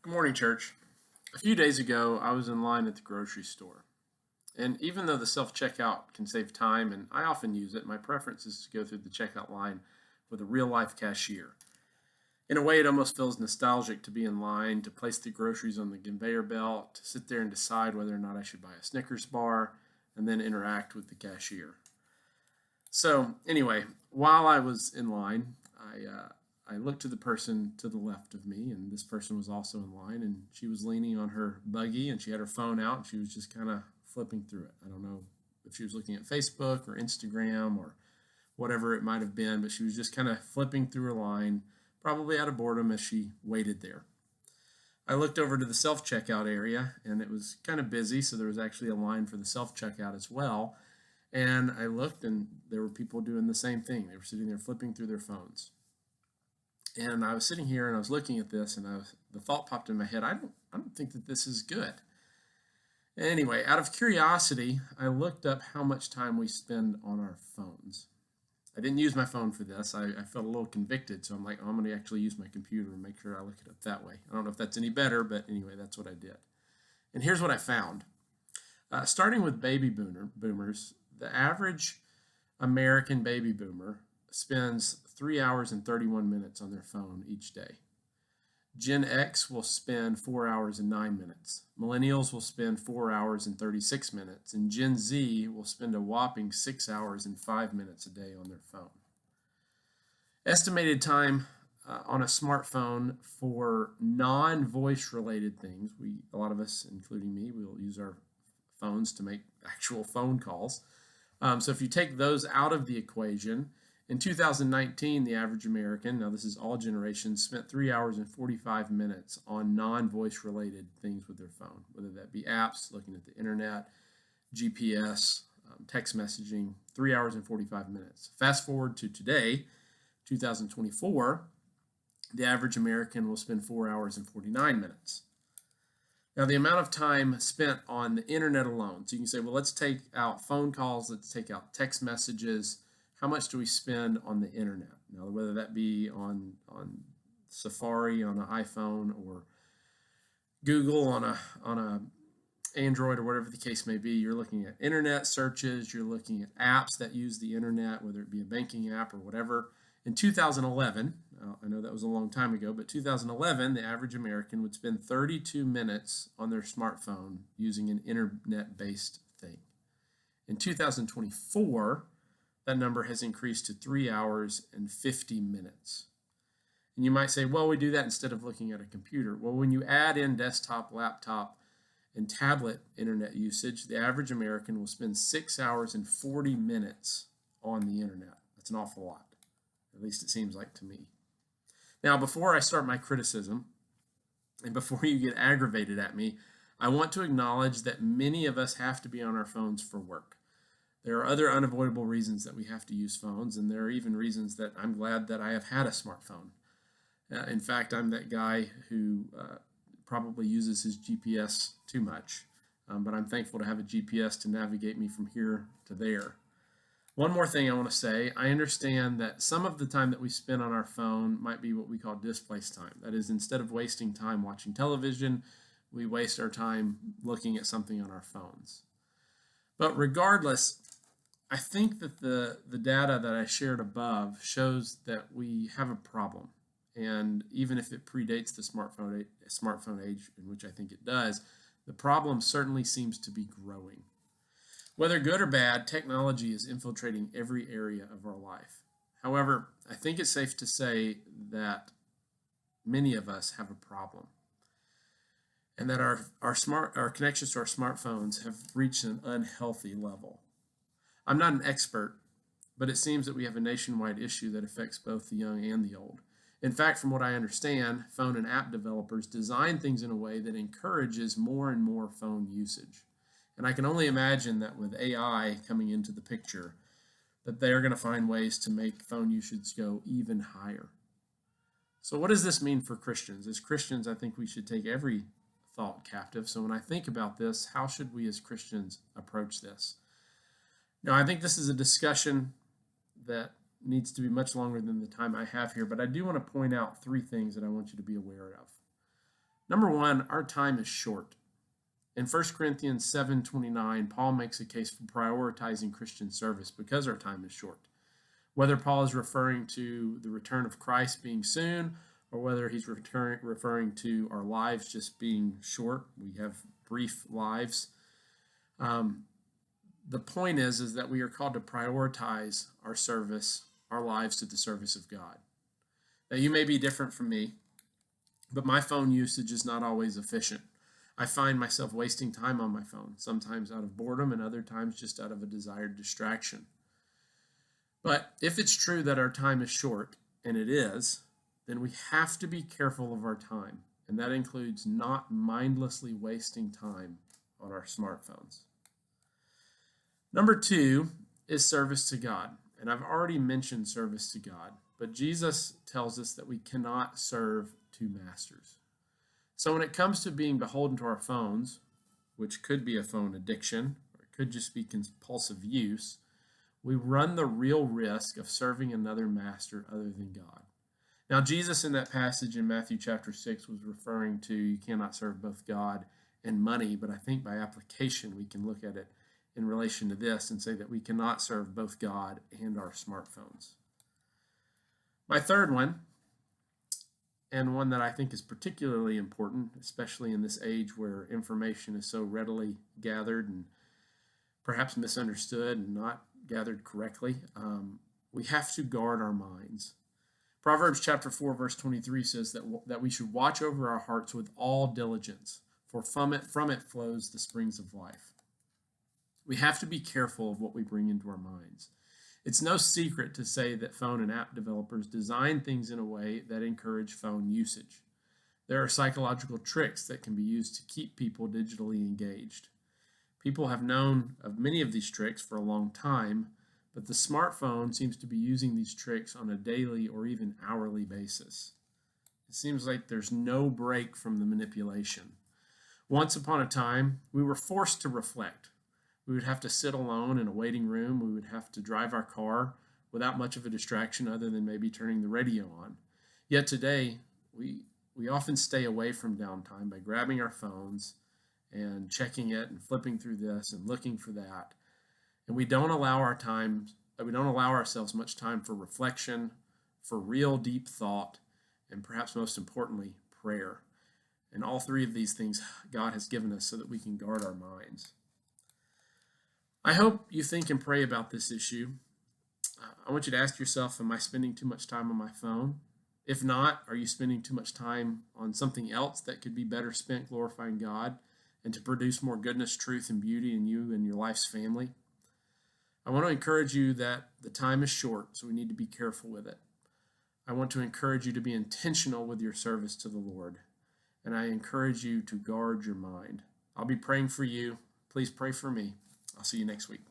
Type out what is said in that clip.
Good morning, church. A few days ago, I was in line at the grocery store. And even though the self-checkout can save time, and I often use it, my preference is to go through the checkout line with a real-life cashier. In a way, it almost feels nostalgic to be in line, to place the groceries on the conveyor belt, to sit there and decide whether or not I should buy a Snickers bar, and then interact with the cashier. So, anyway, while I was in line, I looked to the person to the left of me, and this person was also in line, and she was leaning on her buggy, and she had her phone out, and she was just kind of flipping through it. I don't know if she was looking at Facebook or Instagram or whatever it might have been, but she was just kind of flipping through her line, probably out of boredom as she waited there. I looked over to the self-checkout area, and it was kind of busy, so there was actually a line for the self-checkout as well. And I looked, and there were people doing the same thing. They were sitting there flipping through their phones. And I was sitting here and I was looking at this, and the thought popped in my head, I don't think that this is good. Anyway, out of curiosity, I looked up how much time we spend on our phones. I didn't use my phone for this. I felt a little convicted, so I'm like, I'm going to actually use my computer and make sure I look it up that way. I don't know if that's any better, but anyway, that's what I did. And here's what I found. Starting with baby boomers, the average American baby boomer spends 3 hours and 31 minutes on their phone each day. Gen X will spend 4 hours and 9 minutes. Millennials will spend 4 hours and 36 minutes. And Gen Z will spend a whopping 6 hours and 5 minutes a day on their phone. Estimated time on a smartphone for non-voice related things. A lot of us, including me, will use our phones to make actual phone calls. So if you take those out of the equation, in 2019, the average American, now this is all generations, spent 3 hours and 45 minutes on non-voice related things with their phone, whether that be apps, looking at the internet, GPS, text messaging, 3 hours and 45 minutes. Fast forward to today, 2024, the average American will spend 4 hours and 49 minutes. Now, the amount of time spent on the internet alone, so you can say, well, let's take out phone calls, let's take out text messages. How much do we spend on the internet? Now, whether that be on Safari on an iPhone or Google on a Android or whatever the case may be, you're looking at internet searches, you're looking at apps that use the internet, whether it be a banking app or whatever. In 2011, I know that was a long time ago, but 2011, the average American would spend 32 minutes on their smartphone using an internet-based thing. In 2024, that number has increased to 3 hours and 50 minutes. And you might say, well, we do that instead of looking at a computer. Well, when you add in desktop, laptop, and tablet internet usage, the average American will spend 6 hours and 40 minutes on the internet. That's an awful lot. At least it seems like to me. Now, before I start my criticism, and before you get aggravated at me, I want to acknowledge that many of us have to be on our phones for work. There are other unavoidable reasons that we have to use phones, and there are even reasons that I'm glad that I have had a smartphone. In fact, I'm that guy who probably uses his GPS too much, but I'm thankful to have a GPS to navigate me from here to there. One more thing I want to say, I understand that some of the time that we spend on our phone might be what we call displaced time. That is, instead of wasting time watching television, we waste our time looking at something on our phones. But regardless, I think that the data that I shared above shows that we have a problem. And even if it predates the smartphone age, in which I think it does, the problem certainly seems to be growing. Whether good or bad, technology is infiltrating every area of our life. However, I think it's safe to say that many of us have a problem, and that our connections to our smartphones have reached an unhealthy level. I'm not an expert, but it seems that we have a nationwide issue that affects both the young and the old. In fact, from what I understand, phone and app developers design things in a way that encourages more and more phone usage. And I can only imagine that with AI coming into the picture, that they're going to find ways to make phone usage go even higher. So what does this mean for Christians? As Christians, I think we should take every thought captive. So when I think about this, how should we as Christians approach this? Now, I think this is a discussion that needs to be much longer than the time I have here, but I do want to point out three things that I want you to be aware of. Number one, our time is short. In 1 Corinthians 7:29, Paul makes a case for prioritizing Christian service because our time is short. Whether Paul is referring to the return of Christ being soon, or whether he's referring to our lives just being short, we have brief lives. The point is that we are called to prioritize our service, our lives to the service of God. Now, you may be different from me, but my phone usage is not always efficient. I find myself wasting time on my phone, sometimes out of boredom and other times just out of a desired distraction. But if it's true that our time is short, and it is, then we have to be careful of our time, and that includes not mindlessly wasting time on our smartphones. Number two is service to God, and I've already mentioned service to God, but Jesus tells us that we cannot serve two masters. So when it comes to being beholden to our phones, which could be a phone addiction, or it could just be compulsive use, we run the real risk of serving another master other than God. Now, Jesus in that passage in Matthew chapter 6 was referring to you cannot serve both God and money, but I think by application we can look at it in relation to this and say that we cannot serve both God and our smartphones. My third one, and one that I think is particularly important, especially in this age where information is so readily gathered and perhaps misunderstood and not gathered correctly, we have to guard our minds. Proverbs chapter 4, verse 23 says that we should watch over our hearts with all diligence, for from it flows the springs of life. We have to be careful of what we bring into our minds. It's no secret to say that phone and app developers design things in a way that encourage phone usage. There are psychological tricks that can be used to keep people digitally engaged. People have known of many of these tricks for a long time, but the smartphone seems to be using these tricks on a daily or even hourly basis. It seems like there's no break from the manipulation. Once upon a time, we were forced to reflect. We would have to sit alone in a waiting room. We would have to drive our car without much of a distraction other than maybe turning the radio on. Yet today, we often stay away from downtime by grabbing our phones and checking it and flipping through this and looking for that. And we don't allow ourselves much time for reflection, for real deep thought, and perhaps most importantly, prayer. And all three of these things God has given us so that we can guard our minds. I hope you think and pray about this issue. I want you to ask yourself, am I spending too much time on my phone? If not, are you spending too much time on something else that could be better spent glorifying God and to produce more goodness, truth, and beauty in you and your life's family? I want to encourage you that the time is short, so we need to be careful with it. I want to encourage you to be intentional with your service to the Lord, and I encourage you to guard your mind. I'll be praying for you. Please pray for me. I'll see you next week.